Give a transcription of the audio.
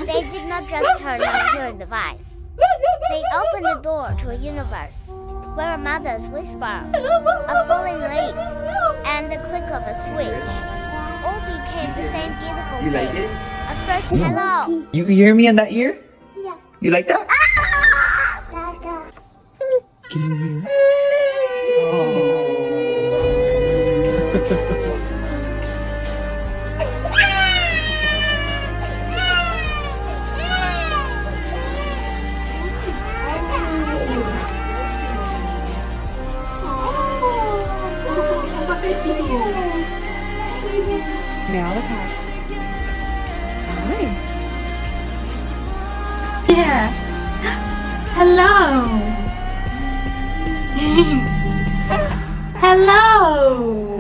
They did not just turn on a hearing device. They opened the door to a universe where a mother's whisper, a falling leaf, and the click of a switch all became the same beautiful You like thing. it? A first hello. You hear me in that ear? Yeah. You like that? Dada. Can you hear? Malachi. Hi. Yeah. Hello. Hello.